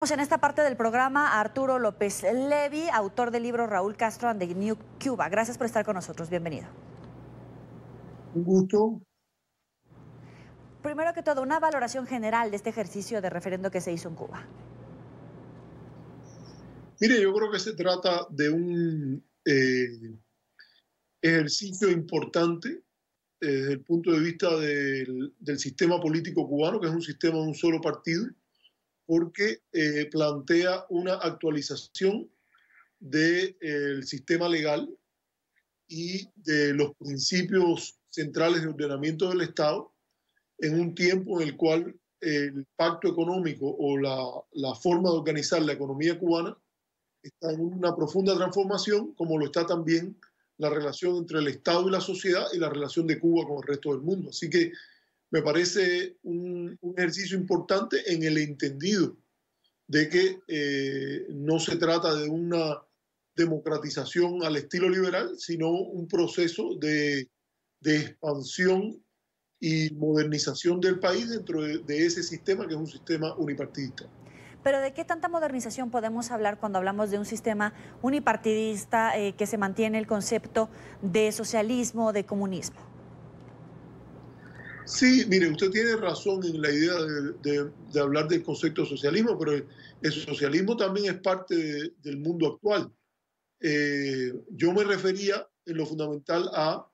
En esta parte del programa a Arturo López Levi, autor del libro Raúl Castro and the New Cuba. Gracias por estar con nosotros. Bienvenido. Un gusto. Primero que todo, una valoración general de este ejercicio de referendo que se hizo en Cuba. Mire, yo creo que se trata de un ejercicio importante desde el punto de vista del sistema político cubano, que es un sistema de un solo partido, porque plantea una actualización del sistema legal y de los principios centrales de ordenamiento del Estado en un tiempo en el cual el pacto económico o la forma de organizar la economía cubana está en una profunda transformación, como lo está también la relación entre el Estado y la sociedad y la relación de Cuba con el resto del mundo. Así que me parece un ejercicio importante en el entendido de que no se trata de una democratización al estilo liberal, sino un proceso de expansión y modernización del país dentro de ese sistema que es un sistema unipartidista. Pero ¿de qué tanta modernización podemos hablar cuando hablamos de un sistema unipartidista que se mantiene el concepto de socialismo, de comunismo? Sí, mire, usted tiene razón en la idea de hablar del concepto de socialismo, pero el socialismo también es parte del mundo actual. Yo me refería en lo fundamental a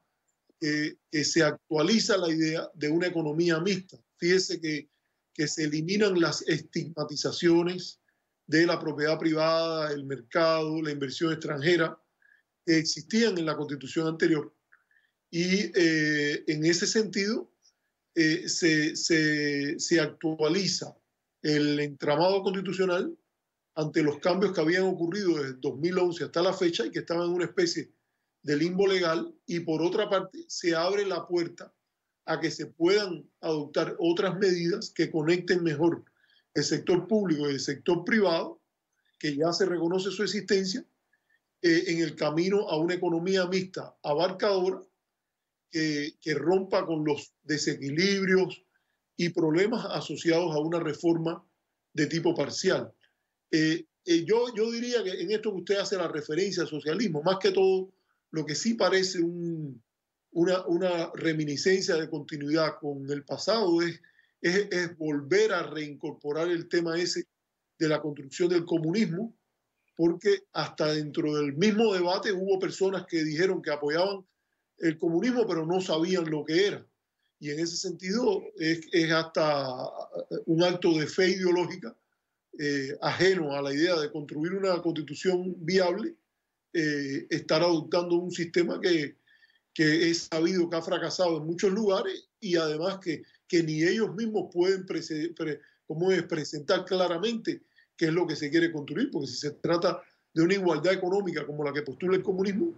que se actualiza la idea de una economía mixta. Fíjese que se eliminan las estigmatizaciones de la propiedad privada, el mercado, la inversión extranjera que existían en la Constitución anterior. Y en ese sentido se actualiza el entramado constitucional ante los cambios que habían ocurrido desde 2011 hasta la fecha y que estaban en una especie de limbo legal, y por otra parte se abre la puerta a que se puedan adoptar otras medidas que conecten mejor el sector público y el sector privado, que ya se reconoce su existencia, en el camino a una economía mixta abarcadora que rompa con los desequilibrios y problemas asociados a una reforma de tipo parcial. Yo diría que en esto que usted hace la referencia al socialismo, más que todo, lo que sí parece una reminiscencia de continuidad con el pasado es volver a reincorporar el tema ese de la construcción del comunismo, porque hasta dentro del mismo debate hubo personas que dijeron que apoyaban el comunismo, pero no sabían lo que era. Y en ese sentido es hasta un acto de fe ideológica ajeno a la idea de construir una constitución viable, estar adoptando un sistema que es sabido que ha fracasado en muchos lugares y además que ni ellos mismos pueden presentar claramente qué es lo que se quiere construir, porque si se trata de una igualdad económica como la que postula el comunismo,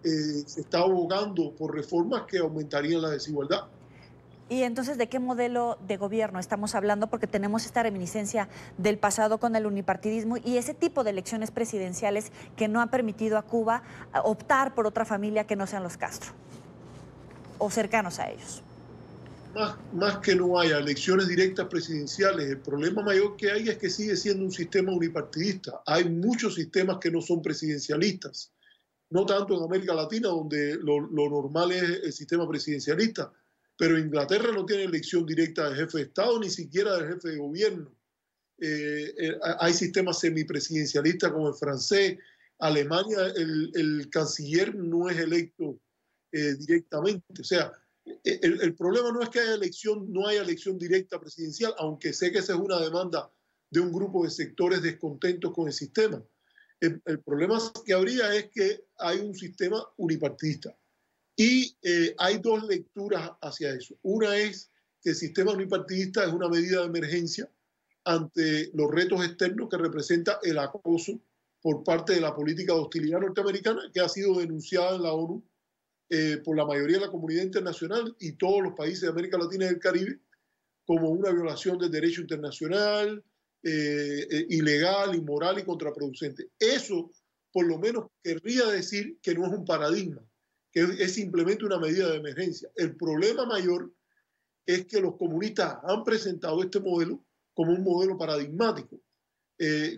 se está abogando por reformas que aumentarían la desigualdad. Y entonces, ¿de qué modelo de gobierno estamos hablando? Porque tenemos esta reminiscencia del pasado con el unipartidismo y ese tipo de elecciones presidenciales que no han permitido a Cuba optar por otra familia que no sean los Castro o cercanos a ellos. Más que no haya elecciones directas presidenciales, el problema mayor que hay es que sigue siendo un sistema unipartidista. Hay muchos sistemas que no son presidencialistas, no tanto en América Latina, donde lo normal es el sistema presidencialista, pero Inglaterra no tiene elección directa del jefe de Estado, ni siquiera del jefe de gobierno. Hay sistemas semipresidencialistas como el francés. Alemania, el canciller no es electo directamente. O sea, el problema no es que no haya elección directa presidencial, aunque sé que esa es una demanda de un grupo de sectores descontentos con el sistema. El problema que habría es que hay un sistema unipartidista. Y hay dos lecturas hacia eso. Una es que el sistema unipartidista es una medida de emergencia ante los retos externos que representa el acoso por parte de la política de hostilidad norteamericana, que ha sido denunciada en la ONU por la mayoría de la comunidad internacional y todos los países de América Latina y del Caribe como una violación del derecho internacional, ilegal, inmoral y contraproducente. Eso, por lo menos, querría decir que no es un paradigma, que es simplemente una medida de emergencia. El problema mayor es que los comunistas han presentado este modelo como un modelo paradigmático.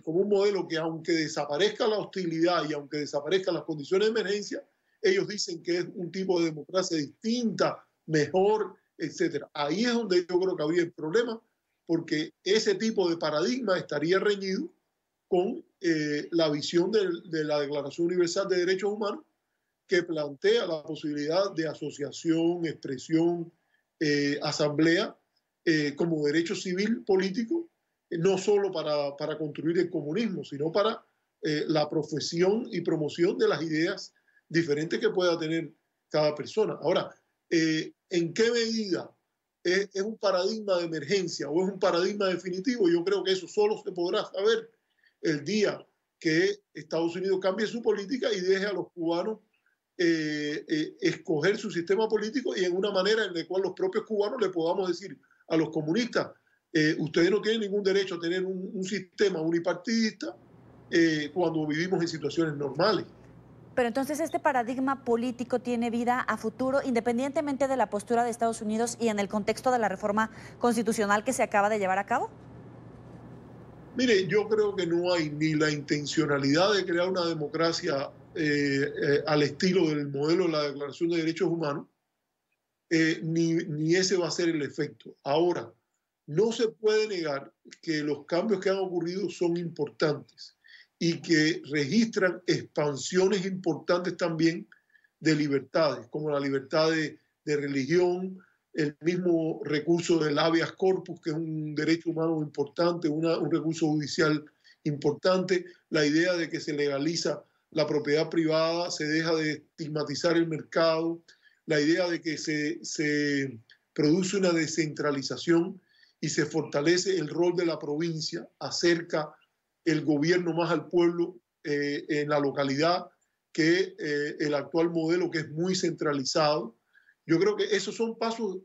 como un modelo que, aunque desaparezca la hostilidad y aunque desaparezcan las condiciones de emergencia, ellos dicen que es un tipo de democracia distinta, mejor, etcétera. Ahí es donde yo creo que habría el problema, porque ese tipo de paradigma estaría reñido con la visión de la Declaración Universal de Derechos Humanos, que plantea la posibilidad de asociación, expresión, asamblea, como derecho civil político, no solo para construir el comunismo, sino para la profesión y promoción de las ideas diferentes que pueda tener cada persona. Ahora, ¿en qué medida es un paradigma de emergencia o es un paradigma definitivo? Yo creo que eso solo se podrá saber el día que Estados Unidos cambie su política y deje a los cubanos escoger su sistema político, y en una manera en la cual los propios cubanos le podamos decir a los comunistas, ustedes no tienen ningún derecho a tener un sistema unipartidista cuando vivimos en situaciones normales. Pero entonces este paradigma político tiene vida a futuro, independientemente de la postura de Estados Unidos y en el contexto de la reforma constitucional que se acaba de llevar a cabo. Mire, yo creo que no hay ni la intencionalidad de crear una democracia al estilo del modelo de la Declaración de Derechos Humanos, ni ese va a ser el efecto. Ahora, no se puede negar que los cambios que han ocurrido son importantes y que registran expansiones importantes también de libertades, como la libertad de religión, el mismo recurso del habeas corpus, que es un derecho humano importante, un recurso judicial importante, la idea de que se legaliza la propiedad privada, se deja de estigmatizar el mercado, la idea de que se produce una descentralización y se fortalece el rol de la provincia, acerca el gobierno más al pueblo en la localidad que el actual modelo, que es muy centralizado. Yo creo que esos son pasos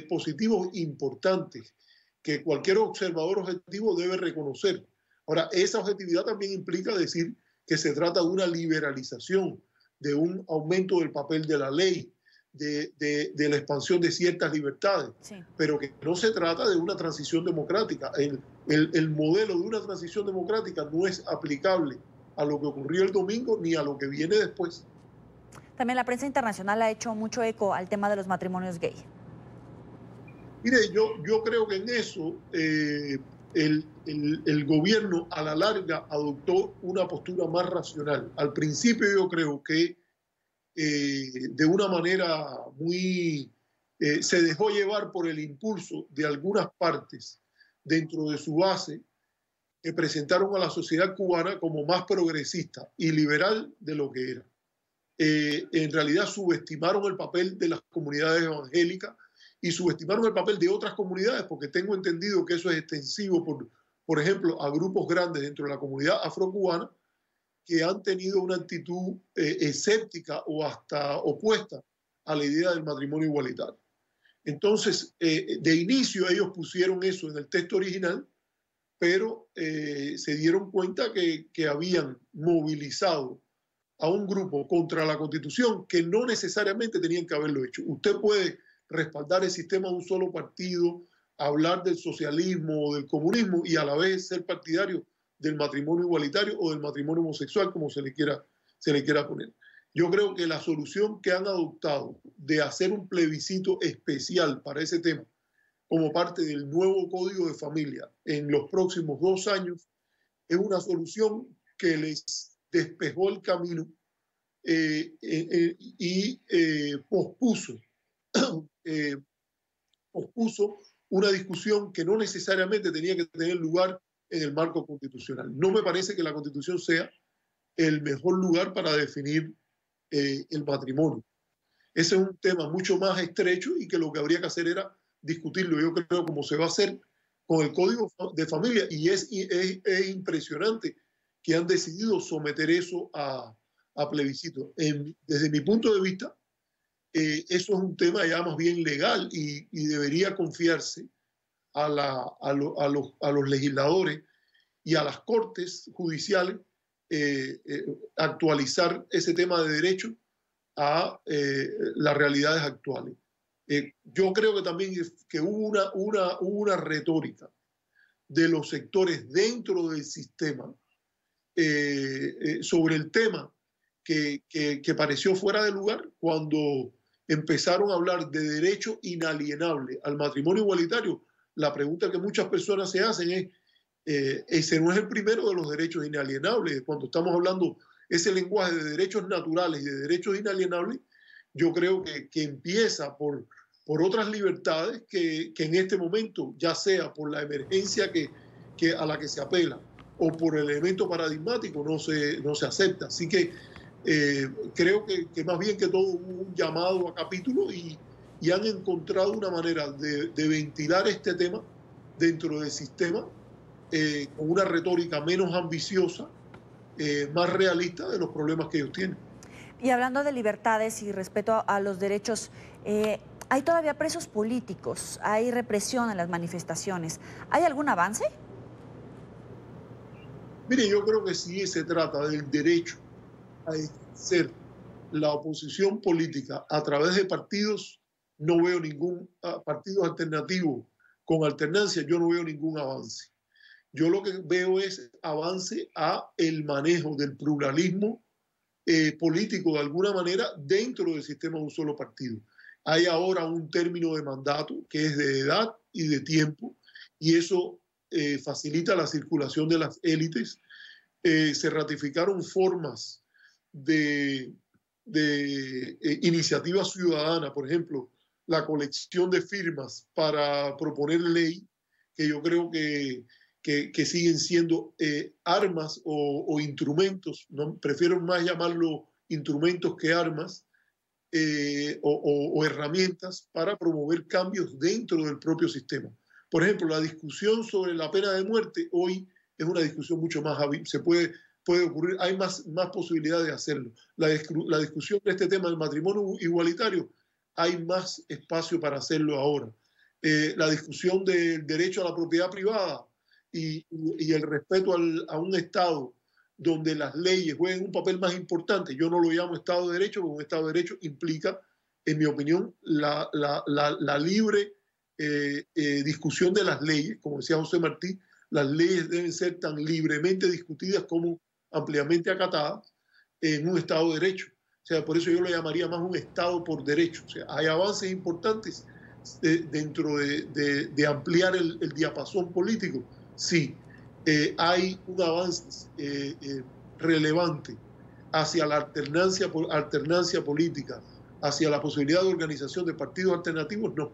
positivos importantes que cualquier observador objetivo debe reconocer. Ahora, esa objetividad también implica decir que se trata de una liberalización, de un aumento del papel de la ley, de la expansión de ciertas libertades, sí, pero que no se trata de una transición democrática. El modelo de una transición democrática no es aplicable a lo que ocurrió el domingo ni a lo que viene después. También la prensa internacional ha hecho mucho eco al tema de los matrimonios gay. Mire, yo creo que en eso el gobierno a la larga adoptó una postura más racional. Al principio yo creo que de una manera muy... se dejó llevar por el impulso de algunas partes dentro de su base que presentaron a la sociedad cubana como más progresista y liberal de lo que era. En realidad subestimaron el papel de las comunidades evangélicas y subestimaron el papel de otras comunidades, porque tengo entendido que eso es extensivo, por ejemplo, a grupos grandes dentro de la comunidad afrocubana que han tenido una actitud escéptica o hasta opuesta a la idea del matrimonio igualitario. Entonces, de inicio ellos pusieron eso en el texto original, pero se dieron cuenta que habían movilizado a un grupo contra la Constitución que no necesariamente tenían que haberlo hecho. Usted puede respaldar el sistema de un solo partido, hablar del socialismo o del comunismo y a la vez ser partidario del matrimonio igualitario o del matrimonio homosexual, como se le quiera poner. Yo creo que la solución que han adoptado de hacer un plebiscito especial para ese tema como parte del nuevo Código de Familia en los próximos 2 años es una solución que les despejó el camino y pospuso una discusión que no necesariamente tenía que tener lugar en el marco constitucional. No me parece que la Constitución sea el mejor lugar para definir el matrimonio. Ese es un tema mucho más estrecho y que lo que habría que hacer era discutirlo. Yo creo como se va a hacer con el Código de Familia, y es impresionante que han decidido someter eso a plebiscito. Desde mi punto de vista, eso es un tema ya más bien legal y debería confiarse a los legisladores y a las cortes judiciales actualizar ese tema de derecho a las realidades actuales. Yo creo que también que hubo una retórica de los sectores dentro del sistema sobre el tema que pareció fuera de lugar cuando empezaron a hablar de derecho inalienable al matrimonio igualitario. La pregunta que muchas personas se hacen es, ese no es el primero de los derechos inalienables. Cuando estamos hablando ese lenguaje de derechos naturales y de derechos inalienables, yo creo que empieza por otras libertades que en este momento, ya sea por la emergencia a la que se apela o por el elemento paradigmático, no se acepta. Así que creo que más bien que todo hubo un llamado a capítulo y han encontrado una manera de ventilar este tema dentro del sistema con una retórica menos ambiciosa, más realista de los problemas que ellos tienen. Y hablando de libertades y respeto a los derechos, hay todavía presos políticos, hay represión en las manifestaciones. ¿Hay algún avance? Mire, yo creo que sí se trata del derecho a ejercer la oposición política a través de partidos. No veo ningún partido alternativo con alternancia, yo no veo ningún avance. Yo lo que veo es avance a el manejo del pluralismo político de alguna manera dentro del sistema de un solo partido. Hay ahora un término de mandato que es de edad y de tiempo y eso facilita la circulación de las élites. Se ratificaron formas de iniciativa ciudadana, por ejemplo, la colección de firmas para proponer ley, que yo creo que siguen siendo armas o instrumentos, ¿no? Prefiero más llamarlo instrumentos que armas, o herramientas para promover cambios dentro del propio sistema. Por ejemplo, la discusión sobre la pena de muerte hoy es una discusión mucho más hábil, puede ocurrir, hay más posibilidades de hacerlo. La discusión de este tema del matrimonio igualitario, hay más espacio para hacerlo ahora. La discusión del derecho a la propiedad privada y el respeto a un Estado donde las leyes jueguen un papel más importante. Yo no lo llamo Estado de Derecho, porque un Estado de Derecho implica, en mi opinión, la libre discusión de las leyes. Como decía José Martí, las leyes deben ser tan libremente discutidas como ampliamente acatadas en un Estado de Derecho. O sea, por eso yo lo llamaría más un Estado por derecho. O sea, hay avances importantes dentro de ampliar el diapasón político. Sí, hay un avance relevante hacia la alternancia política, hacia la posibilidad de organización de partidos alternativos, no.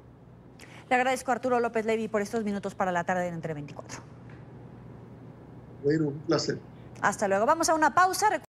Le agradezco a Arturo López Levy por estos minutos para la tarde de Entre 24. Bueno, un placer. Hasta luego. Vamos a una pausa.